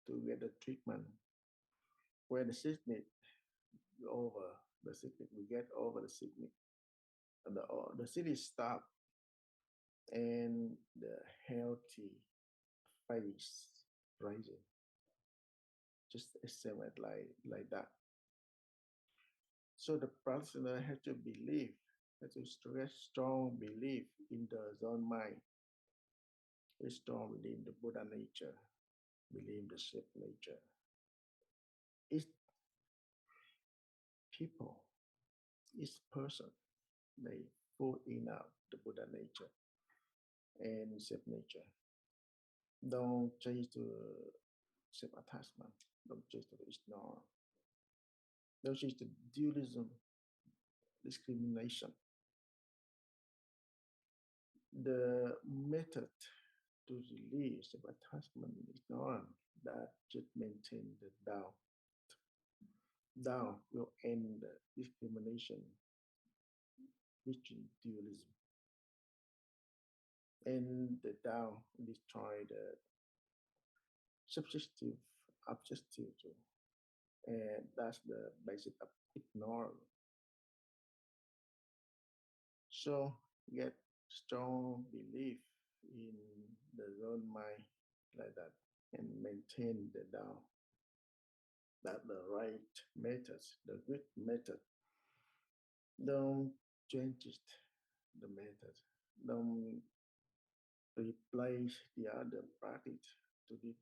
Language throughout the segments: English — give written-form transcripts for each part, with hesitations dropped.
to get the treatment. When the sickness over, the sickness we get over the sickness, the sickness stop, and the healthy face rising. Just accept it like that. So the practitioner has to believe, has to stress strong belief in the Zone mind. It's strong within the Buddha nature, believe the shape nature. Each people, each person, they full enough the Buddha nature and shape nature. Don't chase to shape attachment. Don't chase to ignore. Don't chase to dualism, discrimination. The method to release the attachment is none that just maintain the Tao. Tao will end the discrimination between dualism. And the Tao destroy the subjective objective too. And that's the basis of ignorance. So get strong belief in the own mind like that and maintain the Tao. That the right method, the good method. Don't change it, the method. Don't replace the other practice to this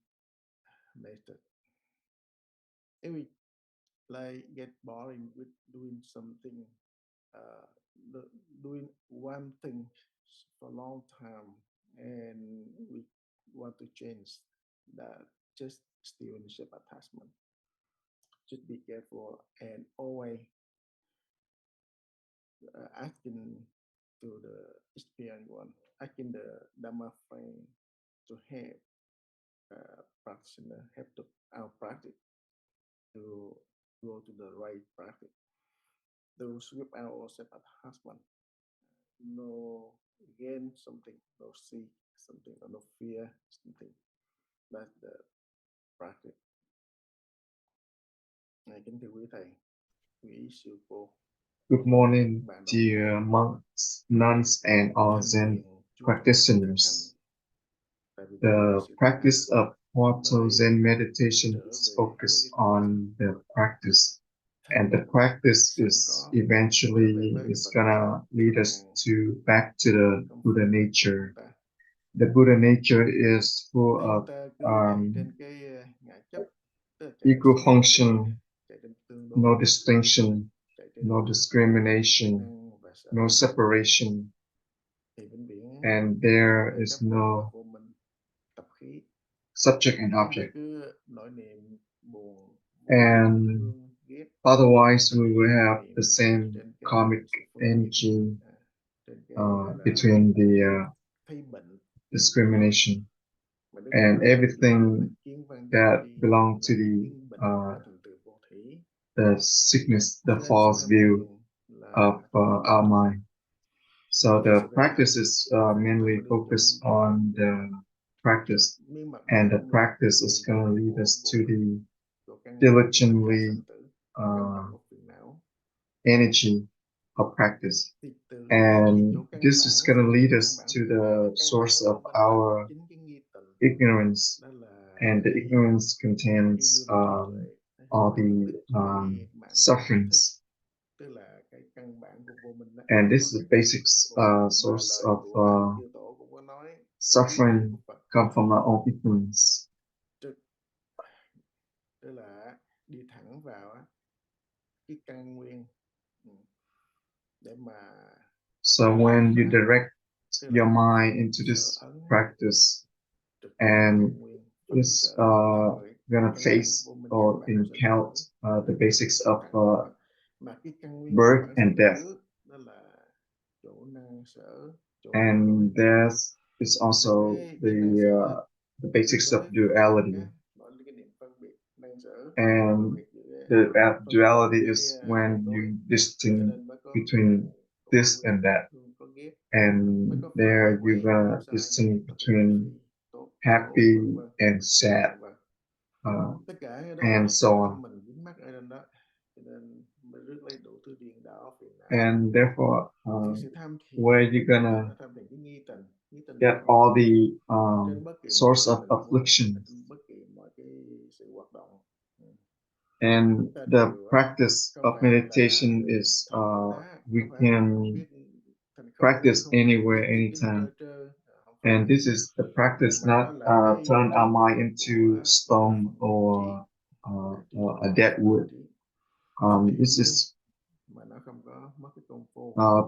method. If we like get boring with doing something, uh, doing one thing for a long time, and we want to change that, just still in shape attachment. Just be careful and always asking to the experienced one, asking the Dhamma friend to help practitioner, help to our practice to go to the right practice. To sweep out or set at husband. No gain something, no seek something, or no fear something. That's the practice. Kính thưa quý thầy, quý sư cô. Good morning, dear monks, nuns, and all Zen practitioners. The practice of Huatou Zen meditation is focused on the practice, and the practice is eventually gonna lead us back to the Buddha nature. The Buddha nature is full of equal function, no distinction, no discrimination, no separation, and there is no subject and object. And otherwise, we will have the same karmic energy between the discrimination and everything that belong to the sickness, the false view of our mind. So the practice is mainly focused on the practice, and the practice is going to lead us to the diligently energy of practice. And this is going to lead us to the source of our ignorance, and the ignorance contains all the sufferings. And this is the basic source of suffering come from our own ignorance. So when you direct your mind into this practice, and it's gonna face or encounter the basics of birth and death. And there is also the basics of duality. And the duality is when you distinguish between this and that. And there you're gonna distinguish between happy and sad, and so on. And therefore, where you're gonna get all the source of affliction. And the practice of meditation is we can practice anywhere, anytime. And this is the practice, not turn our mind into stone or a dead wood. This is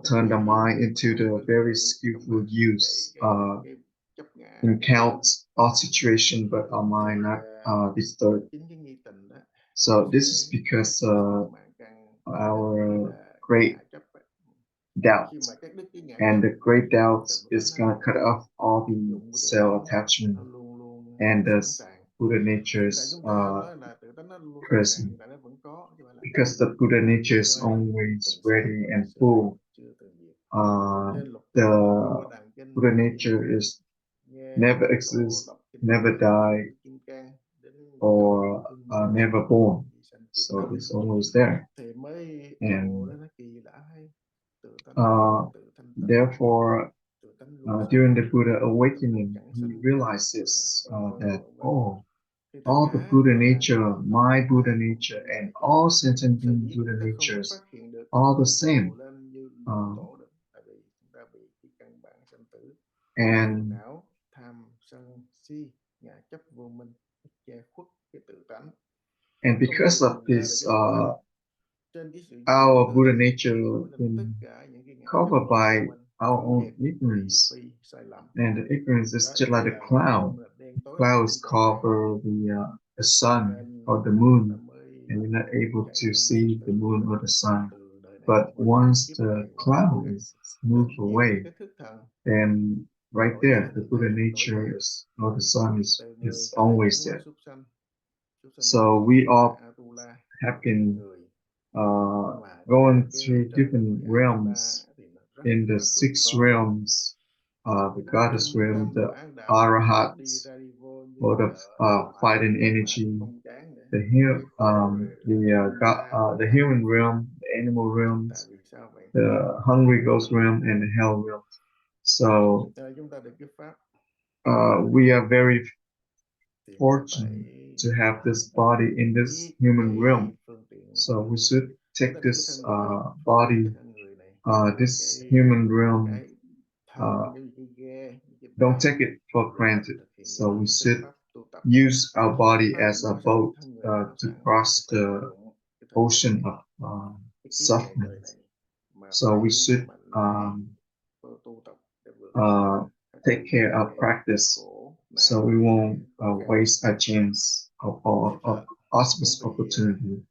turn the mind into the very skillful use in count all situation, but our mind not disturbed. So this is because our great doubt, and the great doubt is gonna cut off all the cell attachment, and thus Buddha nature is present. Because the Buddha nature is always ready and full, the Buddha nature is never exists, never die, or never born. So it's always there. And therefore, during the Buddha awakening, he realizes that, oh, all the Buddha nature, my Buddha nature, and all sentient being Buddha natures are the same. And because of this, our Buddha nature been covered by our own ignorance. And the ignorance is just like a cloud. Clouds cover the sun or the moon, and you're not able to see the moon or the sun. But once the cloud is moved away, then right there, the Buddha nature is, or the sun is always there. So we all have been going through different realms. In the six realms, the goddess realm, the arahats, or the fighting energy, the human realm, the animal realms, the hungry ghost realm, and the hell realm. So we are very fortunate to have this body in this human realm. So we should take this body, this human realm, don't take it for granted. So we should use our body as a boat to cross the ocean of suffering. So we should take care of practice, so we won't waste a chance of auspicious opportunity.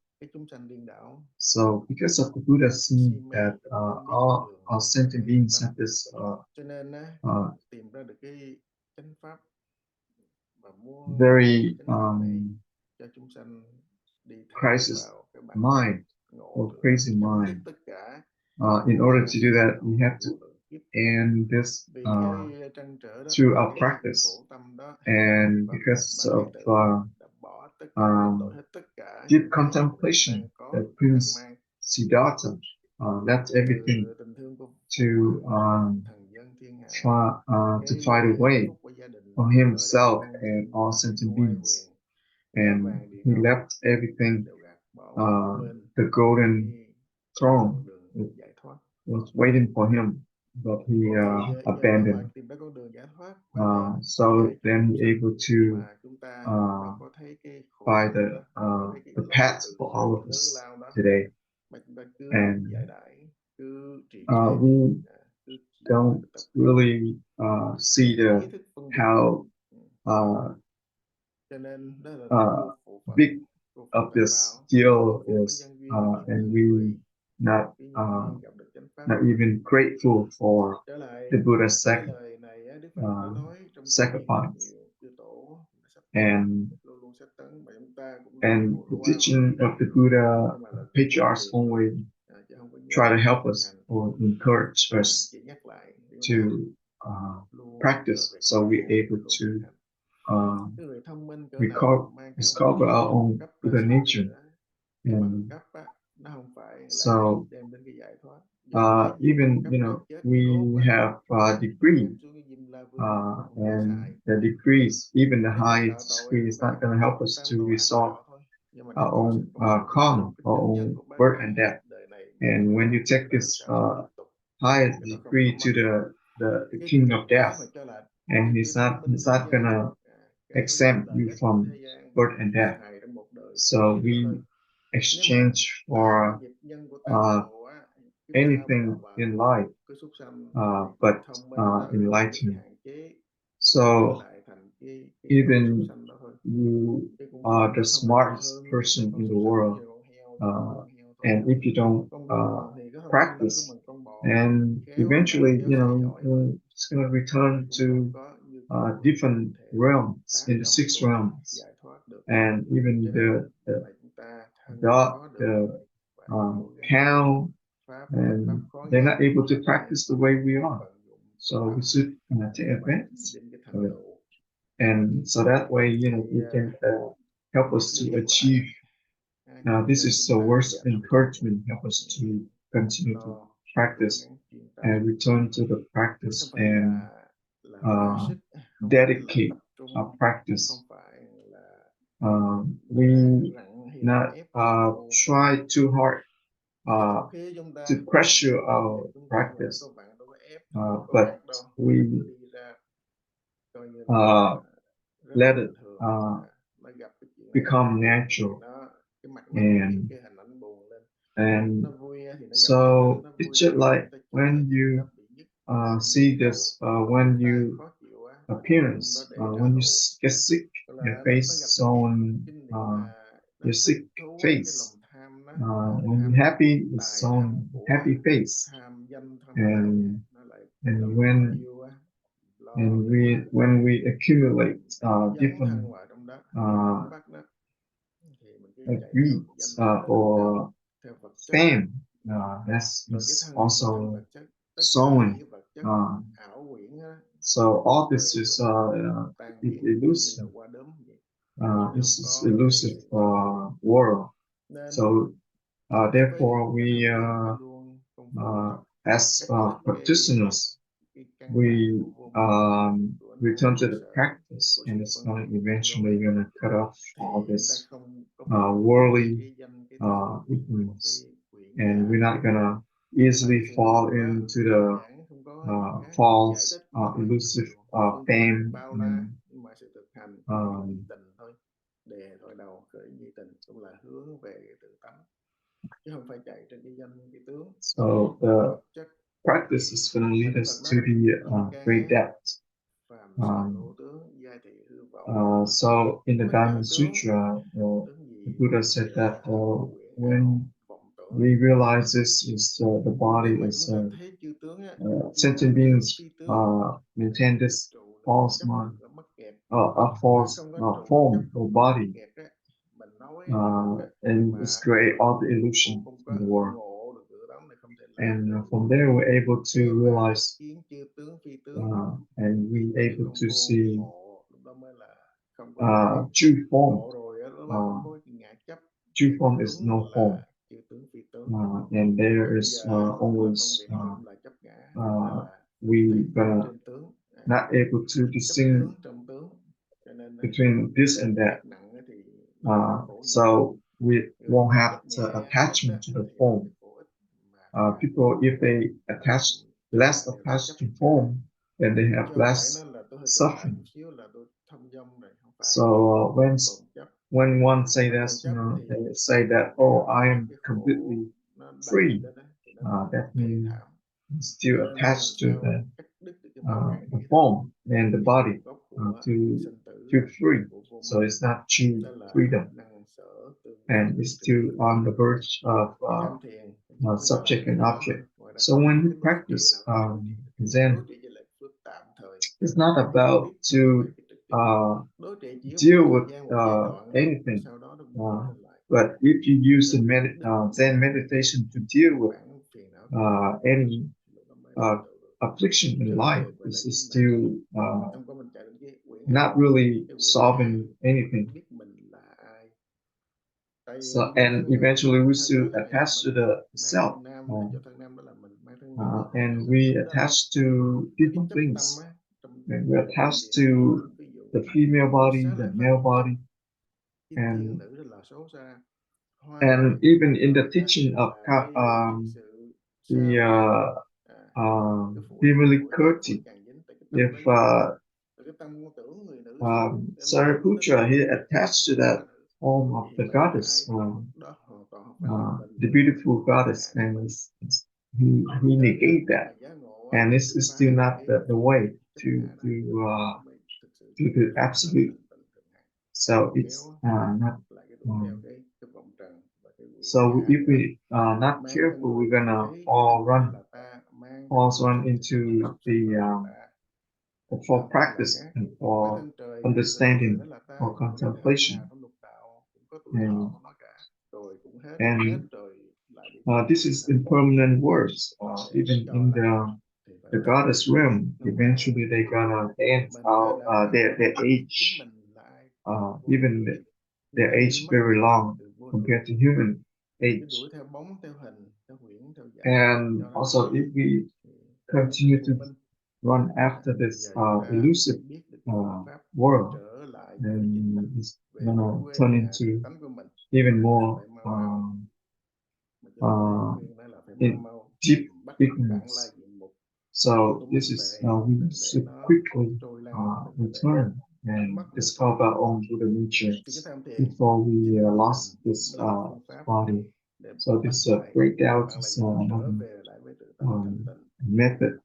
So because of the Buddha seeing that all sentient beings have this very crisis mind or crazy mind. In order to do that, we have to end this through our practice. And because of deep contemplation, that Prince Siddhartha left everything to find a way for himself and all sentient beings. And he left everything, the golden throne was waiting for him, but he abandoned. So then he able to find the path for all of us today. And we don't really see how big of this deal is, and we not even grateful for the Buddha's sacrifice. And the teaching of the Buddha, patriarchs only try to help us or encourage us to practice, so we're able to Cái người thông minh cỡ nào recover, mang cái discover our own cấp ra Buddha sao đi nature. nữa, cái bằng And cấp á, nó không phải là so, đem đến cái giải thoát. Dù cái gì even, cấp giết chết we cốt á, have a degree, ném xuống cái diêm la vương nó cũng không and xài. the degrees, even the Cái hành đạo highest tội degree không is phải not là going to help us tam to đồ ác resolve đạo thôi, nhưng mà nó our có sự own phóng xuất karma, cái our chánh nhân own của bát birth and nhã death. đời này And when you take đời this sau tiếp tục, highest cái đó không có degree to mất. the king of Cái death, mà cho là and cái thanh minh he's thế not gian, gonna cái exempt you lợi ích của from thế gian birth and death. xài trong một đời So kiếp đó we thôi. Nếu mà exchange tạo cái for nghiệp nhân của tam đồ á, kiếp sau mà anything đọa vào in life, cái súc sanh thì cái but thông minh đó nó chỉ bị enlightenment. hạn chế trở So lại thành cái con súc even sanh đó thôi, you chứ cũng are the không có gì smartest hơn cái person con in the súc sanh, world, như con heo thì cũng con heo thôi. and if you don't Con bò thì có thông minh đâu cũng practice, bằng con bò, and khéo đạp eventually, kéo xe giỏi thôi, it's going to thì return cũng không to có nhu cầu different thể realms, tác in the ra một six đời realms, giải thoát được. and Cho even nên the là chúng ta thân dog, có được the rồi, phải cố gắng tu tập cow, pháp, pháp and khó they're nhất not able to để practice the way we are. vận dụng So pháp we should take để mà đi advantage đến cái of thành it. tựu. And so that way, Thì we can help us đi to ngược lại, achieve. This nên is chúng a ta words of dành encouragement, help us to continue to lo cố practice gắng chuyên tâm, and return to the không practice phải and là ra uh, sức, không phải là dedicate tập trung, our practice. không phải là We rặn hiền not ép công phu. try too hard Cái không khí chúng ta to pressure thì our chúng ta ngồi practice, có bạn đâu có ép, đâu có but gắt đâu, we cứ đi ra coi như là rất là let it bình thường. Nó gặp cái chuyện này chuyện become kia thì natural, nó cái mặt nó vui, and cái hình ảnh buồn lên, and nó vui thì nó gặp chuyện đó so nó it's vui just thôi, like chúng ta chữa when chuyện đó you bị nhức see đầu, this when tai you khó chịu á, dùng đó appearance, để trả when you thù, get sick, your là nó face gặp cái chuyện shown, kinh điển là nó your thích sick thú á, cái face. lòng tham nó When ham you're happy, it's tài ham shown của, happy face, ham danh tham lợi, and nó lại and lầm when yêu á, lo and để mà when we accumulate dấn different thân vào trong đó, uh, dính bắt đó, thì mình cứ chạy theo greeds danh lợi, or theo vật chất, fame, that rồi cái is thân cũng thành also vật chất, tất cả những shown. cái vật chất Uh, ảo quyển á, so all this rồi is cũng tan biến y như là elusive. qua đốm vậy, This không is có cái elusive sự thật. world. Nên So cái vế therefore, cái we hành thiền phải luôn công phu tập as cách dứt practitioners, cái căn bản we của vô minh, của return tham, to của the sở, practice, của and sự it's phân going biệt to phân eventually rối, going to cut off thì all chúng ta this không có buồn vì worldly cái danh cái tiếng của một cái ignorance, quyển and giả. we're not gonna Hành easily thiền fall Ngọc á, into đơn the giản, không có gì khác, giải false thích nói elusive nhiều, phương pháp fame bao la, and nhưng mà sự thực hành chỉ có nhiệt um, tình thôi. Đề thoại đầu khởi nhiệt tình cũng là hướng về cái tự tánh, chứ không phải chạy trên cái danh cái tướng, so the vật chất. practice is going to Mà lead Đức Phật us to nói the kim cang great á, depth. phàm sự hữu tướng, giai thị hư vọng. So in the Tất cả Diamond tướng, Sutra, tướng the gì Buddha said đều that là ảo quyển, when ảo vọng tưởng. we realize this is the Nếu body mà chúng is ta thấy chư tướng á, sentient chư tướng beings phi tướng, maintain this trụ là false chấp mind, được ở mắc kẹt, a mà false không có trụ chấp form or ở mắc body, kẹt á, mình nói được á, and mà it's create mình all the illusion không in có the world. ngộ được tự tánh thì không thể làm And được. from there, we're able to Xem ra realize, kiến chư tướng phi tướng, and thì we cái able công to phu see ngộ lúc đó mới là không có ngã. true form. Ngộ rồi á, lúc đó không có cái ngã chấp, True chỉ có form is đúng no form, là chư tướng phi tướng. and there Bây is giờ mà phân always biệt đúng là chấp ngã, nên là we thấy tướng gonna trên tướng, not able to chấp distinguish tướng trong tướng, cho nên between this and that. chấp nặng thì nó gây khổ nhiều. So we Người won't nào have chấp the nhẹ ít á, attachment to the thì nó form. sẽ khổ ít, mà People, if they attach tất less cả đều là chấp attached to cả, form, then they chứ have không phải less nó là tôi hơi tự đại suffering. chút xíu là tôi thông dong rồi, không phải. So Còn chấp, when one say mà that, còn chấp thì they say that, oh, I am cái khổ completely nó đầy free. lên đó, thì nó That thê means thảm. still Nên làm attached to sao cắt đứt được cái mối hạn the thủy tập form and the để body nguồn gốc của to sinh tử, free. của vô So minh. it's not true Đó là freedom, năng sở tương and ưng it's trình still tự. on the verge of Thì tham thiền giúp chúng ta làm subject cái and điều đó thôi. object. Ngoài ra So không when có we cái đối trị practice nào khác. Đối trị là cái Zen, đối trị chỉ là phước tạm thời, it's not là cái hiểu about biết, to không phải cái trực trị. Đối trị chỉ có một deal thời with gian, một giai đoạn thôi, và anything. sau đó nó cũng trở lên lại. But if you use the Đến lúc đứt Zen meditation to deal with bản phiền não của mình, any lúc đó mới thành tựu được. affliction in Trở life, về về this lại is chính bản, still không có mình chạy đến cái quyển not really solving anything. So, and eventually we still attach to the self, and we attach to different things. And we attach to the female body, the male body, and even in the teaching of the Vimalikirti, if Sariputra, he attached to that form of the goddess, the beautiful goddess, and he negate that, and it's still not the way to the absolute. So it's not. So if we are not careful, we're gonna all run into the for practice and for understanding, for contemplation, and this is impermanent words. Even in the goddess realm, eventually they're gonna end out their age, even their age very long compared to human age. And also, if we continue to run after this elusive world, then it's gonna turn into even more in deep ignorance. So this is we should quickly return and discover our own Buddha nature before we lost this body. So this breakdown is another method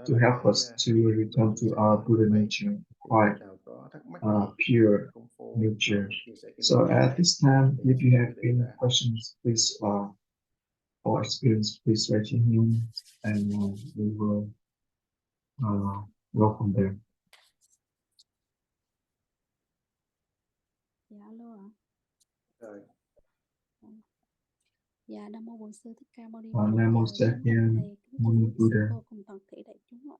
to help us to return to our Buddha nature, quite pure nature. So at this time, if you have any questions, please or experience, please raise your hand, and we will go from there. Dạ, alo ạ. Dạ, Nam mô Bổn sư Thích Ca Mâu Ni Phật. Nam mô Sa Thien Mâu Buddha. Cô cùng toàn thể đại chúng ạ.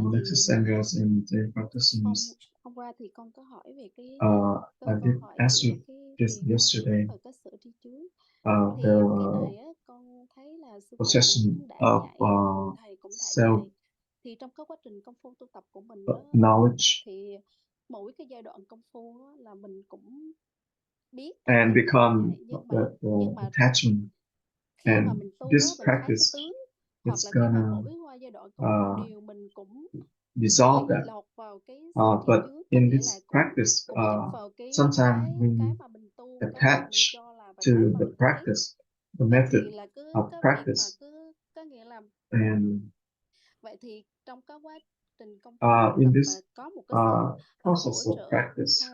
Monastic Sanghas and the practitioners. Hôm qua thì con có hỏi về cái I did ask you this yesterday. The possession of self thì trong cái quá trình công phu tu tập của mình knowledge, thì mỗi cái giai đoạn công phu là mình cũng biết and become the attachment, and this practice is gonna dissolve that. But in this practice, sometimes we attach to the practice, the method of practice, and in this process of practice,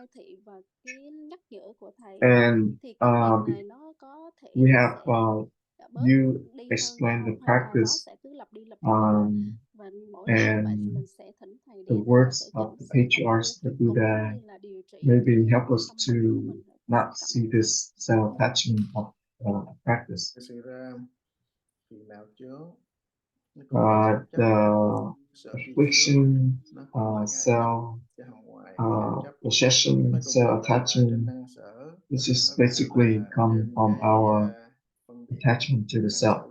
and we have you explain the practice, and the words of the patriarchs, the Buddha, maybe help us to not see this self-attachment of practice. The affliction, possession, self-attachment, this is basically coming from our attachment to the self.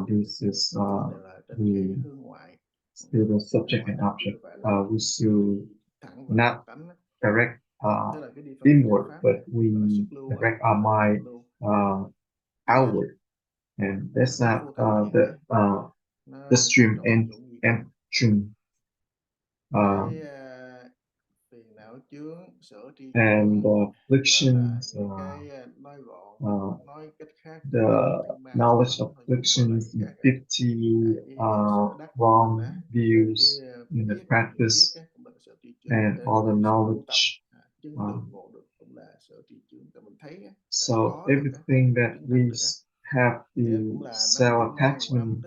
This is the subject and object. We should not direct inward, but we direct our mind outward, and that's not the stream and stream. And afflictions, the knowledge of afflictions, 50 wrong views in the practice, and all the knowledge. So everything that we have the self-attachment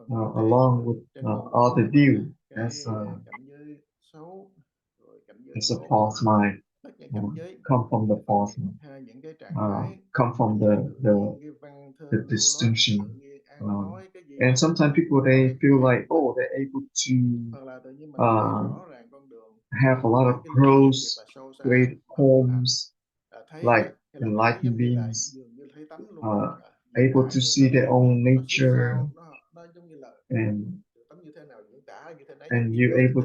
along with all the view as a false mind, come from the false mind, come from the distinction. And sometimes people, they feel like, oh, they're able to have a lot of prose, great poems, like enlightened beings, able to see their own nature, and you're able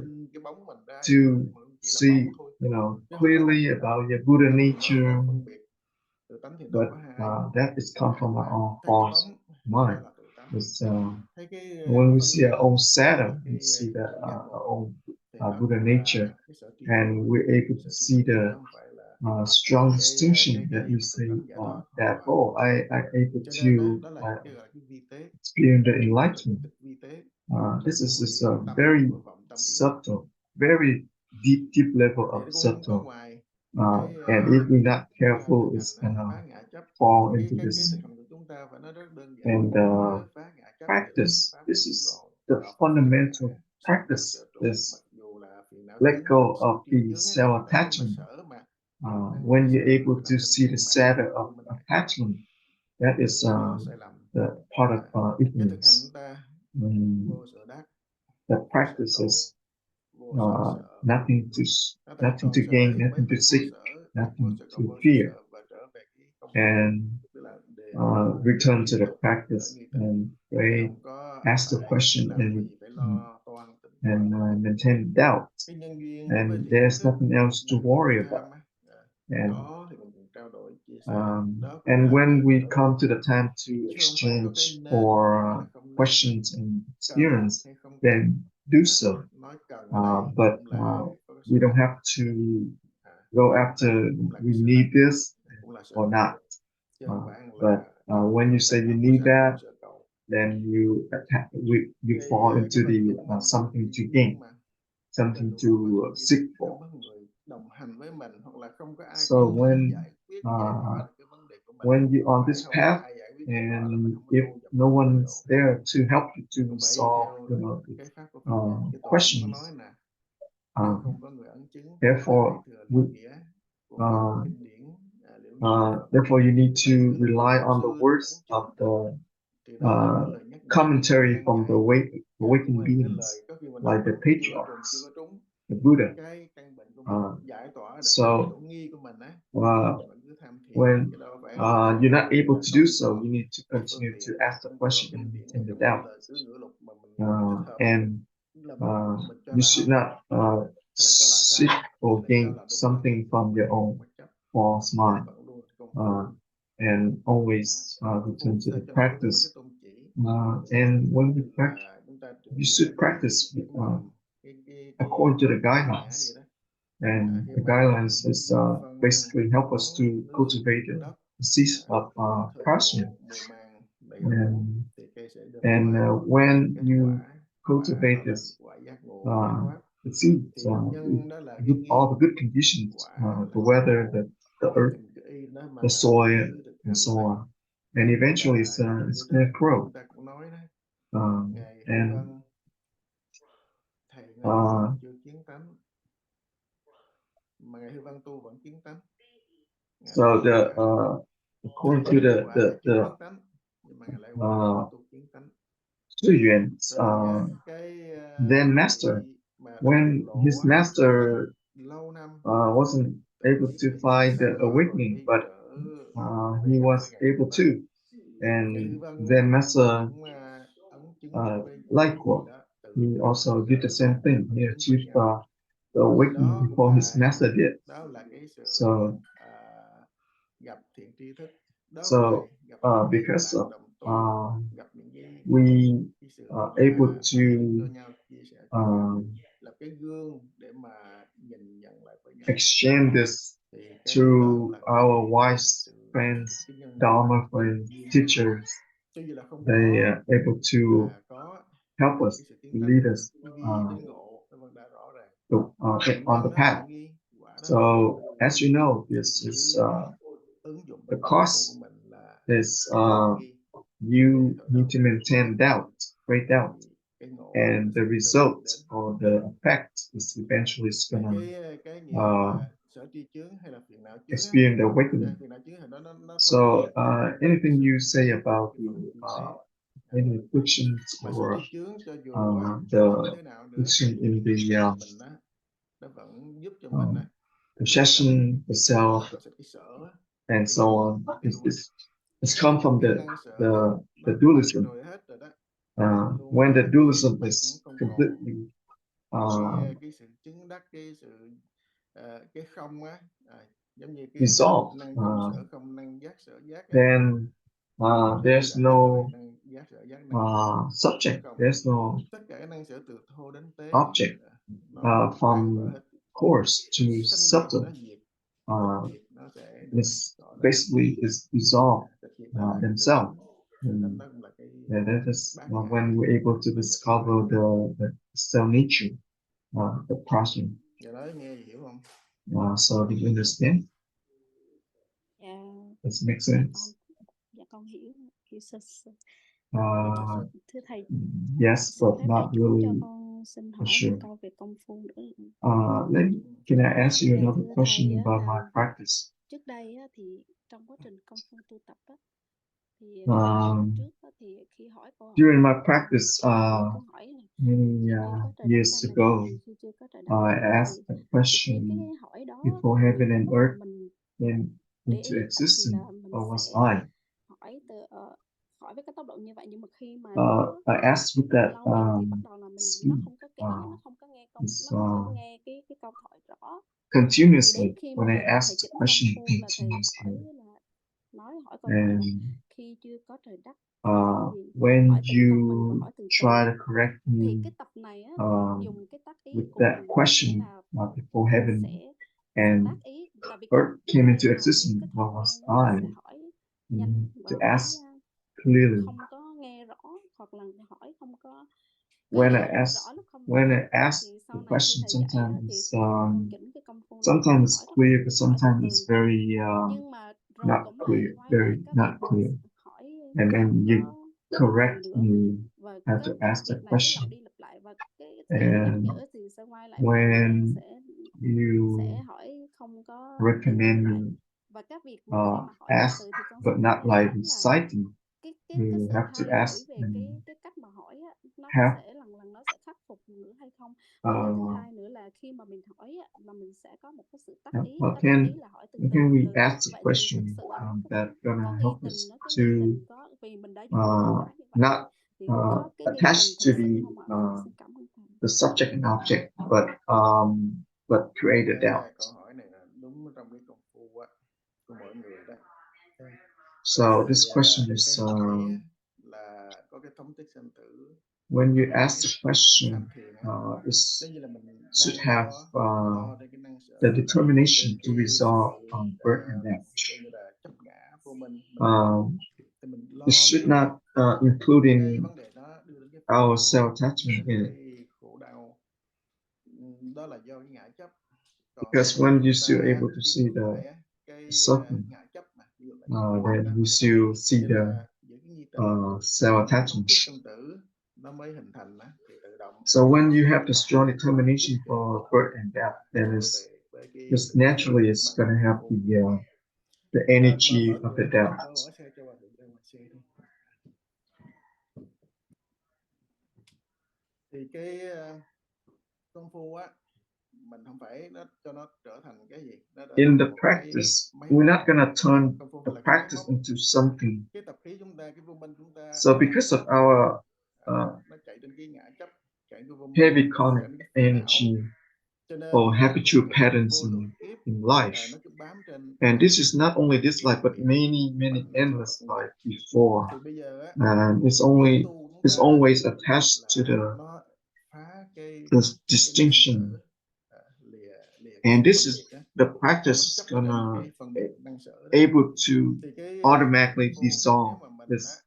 to see, clearly about your Buddha nature, but that is come from our own heart's mind. It's, when we see our own shadow, we see that our own Buddha nature, and we're able to see the strong distinction that we say that, oh, I able to experience the enlightenment. This is a very subtle, very deep level of subtle. And if we're not careful, it's gonna fall into this. And practice, this is the fundamental practice, is let go of the self-attachment. When you're able to see the shadow of attachment, that is the part of ignorance. The practice is nothing to gain, nothing to seek, nothing to fear, and return to the practice and pray, ask the question, and maintain doubt. And there's nothing else to worry about. And when we come to the time to exchange for questions and experience, then do so. But we don't have to go after we need this or not. But when you say you need that, then you fall into the something to gain, something to seek for. So when you're on this path, and if no one's there to help you to solve, questions, therefore, therefore you need to rely on the words of the commentary from the awakened beings, like the patriarchs, the Buddha. So when you're not able to do so, you need to continue to ask the question and maintain the doubt. And you should not seek or gain something from your own false mind, and always return to the practice. And when you practice, you should practice according to the guidelines. And the guidelines is basically help us to cultivate the seeds of passion. And when you cultivate this, the seeds, all the good conditions, the weather, the earth, the soil, and so on, and eventually it's going to grow. And so according to the then master, when his master wasn't able to find the awakening, but he was able to, and then master likewise, he also did the same thing. He achieved the awakening before his master did. So because of we are able to exchange this to our wise friends, Dharma friends, teachers. They are able to help us, lead us on the path. So as you know, this is the cost is you need to maintain doubt, great doubt, and the result or the effect is eventually gonna experience the awakening. So anything you say about the any afflictions or the affliction in the nó vẫn giúp cho mình possession, the self, cái sở and so on. It's come from cái năng sợ the dualism. rồi hết rồi đó. When the dualism is completely cái sự chứng đắc, cái sự cái không á, giống như cái dissolved, năng không sở không, năng giác sở giác á, then there's no năng giác sở giác, subject, there's no tất cả cái năng sở từ thô đến tế object from coarse to subtle. It's basically is dissolved themselves. That is when we're able to discover the self nature, the process. So do you understand? Does it make sense? Dạ con hiểu sơ sơ. Thưa thầy, yes, but not really cho con xin hỏi sure. một câu về công phu nữa. Can I ask you another thưa question thầy, about my practice? Trước đây thì trong quá trình công phu tu tập thì trước thì khi hỏi câu hỏi during my practice cứ hỏi many years ago, I asked a question: before heaven and earth came into existence, or was I? Hỏi với cái tốc độ như vậy, nhưng mà khi mà I asked with that thì bắt đầu là nó không có kỹ, nó không có nghe cái câu hỏi rõ. Continuously, when I asked the question continuously, and when you try to correct me with that question before heaven and earth came into existence, what was I? To ask clearly. When I ask the question, sometimes it's clear, but sometimes it's very not clear, very not clear. And then you correct me how to ask the question. And when you recommend me ask, but not like reciting, you have to ask and have how can we ask the question that gonna help us to not attach to the subject and object, but create a doubt. So this question is when you ask the question, should have the determination to resolve birth and death. It should not including our self-attachment in it. Because when you're still able to see the suffering, then you still see the self-attachment. So when you have the strong determination for birth and death, then it's just naturally it's gonna have the energy of the death. Thì cái công phu á, mình không phải cho nó trở thành cái gì. In the practice, we're not gonna turn the practice into something. Cái tập khí chúng ta, cái vô minh chúng ta. So because of our nó chạy trên cái ngã chấp, chạy cái vô minh, heavy karmic energy or habitual patterns in life, and this is not only this life but many endless life before, and it's always attached to the distinction, and this is the practice is gonna able to automatically dissolve this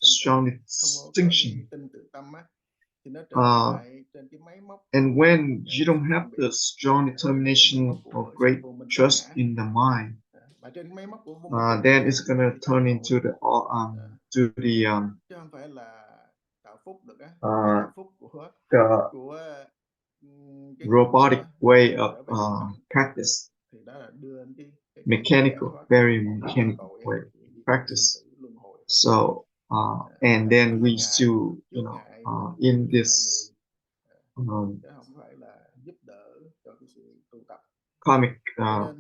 strong distinction. And when you don't have the strong determination or great trust in the mind, then it's gonna turn into the robotic way of practice, very mechanical way of practice. So and then we still, in this karmic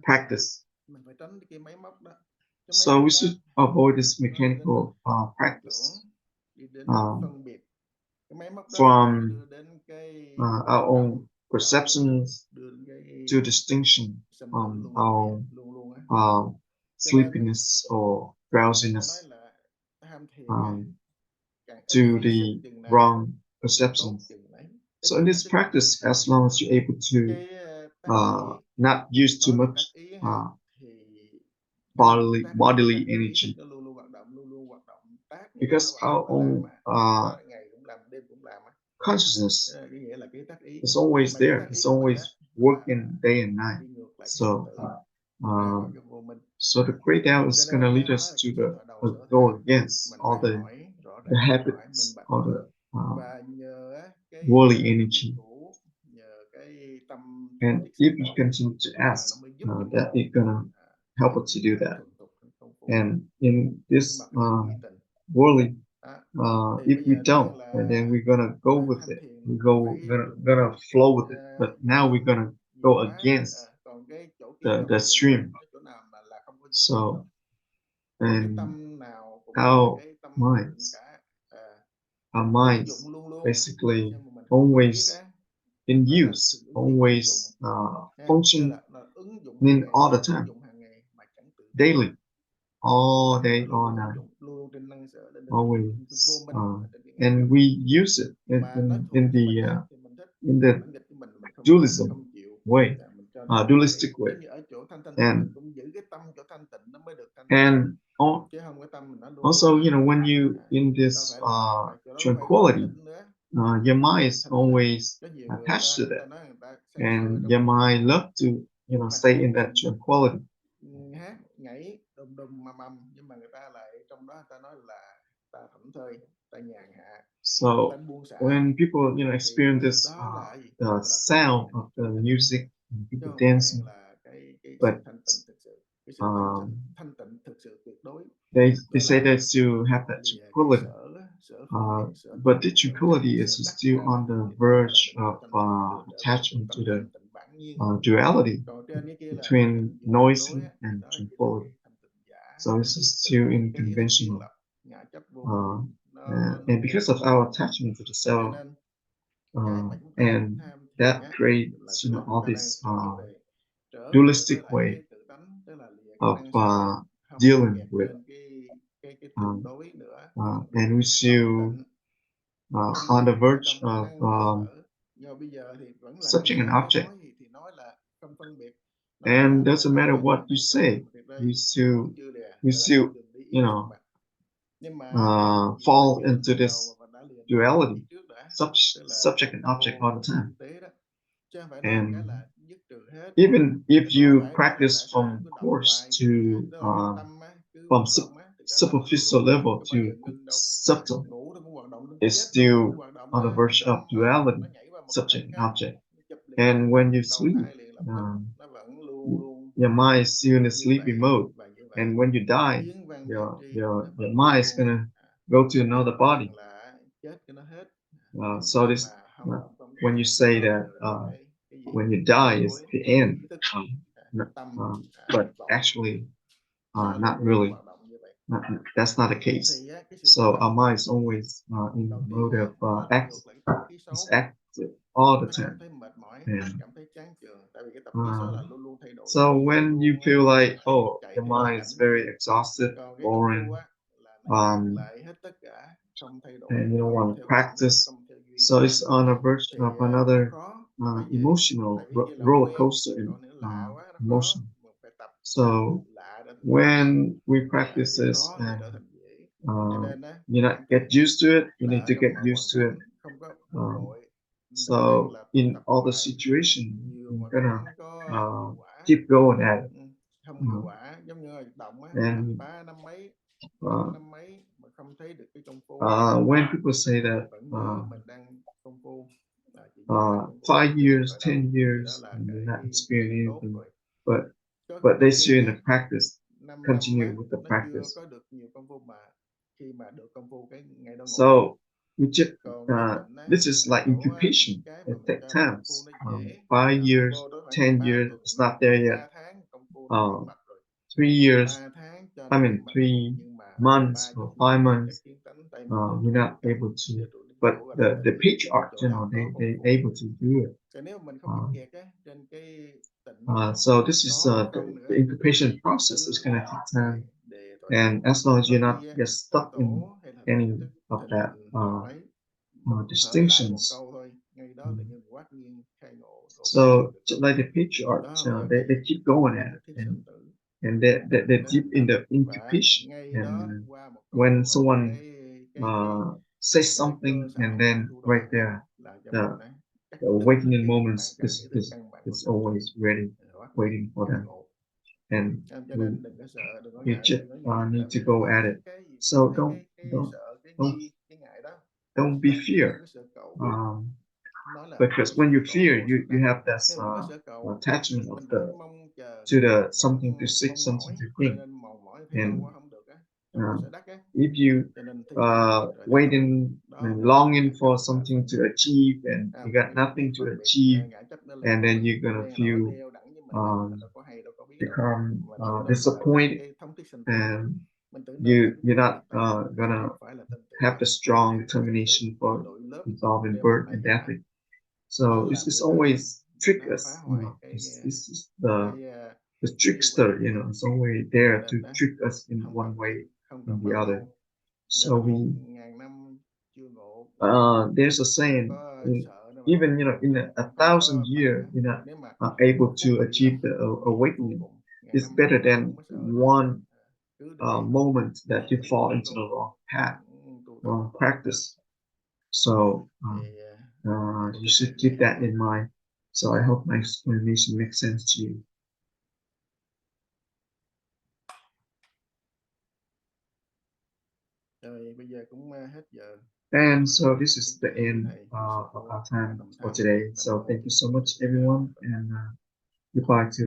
practice. So we should avoid this mechanical practice from our own perceptions to distinction on our sleepiness or drowsiness to the wrong perceptions. So in this practice, as long as you're able to not use too much bodily energy, because our own consciousness is always there. It's always working day and night. So so the Great Tao is going to lead us to go against all the habits, all the worldly energy. And if you continue to ask, that it's going to help us to do that. And in this worldly, if we don't, and then we're gonna go with it. Gonna flow with it. But now we're gonna go against the stream. So, and our minds, basically always in use, always functioning all the time, daily, all day, all night, always, and we use it in the dualism way, dualistic way, and also, you know, when you in this tranquility, your mind is always attached to that, and your mind love to, you know, stay in that tranquility. So when people, you know, experience this the sound of the music and people dancing, but they say they still have that tranquility, but the tranquility is still on the verge of attachment to the duality between noisy and tranquility. So this is still unconventional, and because of our attachment to the self, and that creates, you know, all this dualistic way of dealing with, and we still on the verge of subject and object. And doesn't matter what you say, we still, you know, fall into this duality, subject and object all the time. And even if you practice from coarse to from superficial level to subtle, it's still on the verge of duality, subject and object. And when you sleep, your mind is still in a sleepy mode. And when you die, your mind is gonna go to another body. So this, when you say that when you die is the end, but actually not really. That's not the case. So our mind is always in the mode of active. It's active all the time. And so when you feel like, oh, your mind is very exhausted, boring, and you don't want to practice, so it's on a verge of another emotional roller coaster emotion. So when we practice this and you not get used to it, you need to get used to it. So in all the situation, you're gonna keep going at it. And when people say that 5 years, 10 years, and they're not experiencing anything, but they still in the practice, continue with the practice. So we just, this is like incubation. It takes time. 5 years, 10 years, it's not there yet. 3 years, 3 months or 5 months, we're not able to. But the patriarch, they able to do it. So this is the incubation process is gonna take time, and as long as you're not get stuck in any of that distinctions. So like the patriarch, they keep going at it, and they're deep in the incubation. And when someone says something, and then right there, the awakening moments is always ready, waiting for them, and we just need to go at it. So don't be fear, because when you fear, you have this attachment of the something to seek, something to gain, and if you waiting and longing for something to achieve and you got nothing to achieve, and then you're gonna feel become disappointed, and you're not gonna have the strong determination for resolving birth and death. So it's always trick us, this is the trickster, it's always there to trick us in one way or the other. So there's a saying, even in 1,000 years, you're not able to achieve the awakening. It's better than one moment that you fall into the wrong path, wrong practice. So you should keep that in mind. So I hope my explanation makes sense to you. And so this is the end of our time for today. So thank you so much, everyone, and goodbye to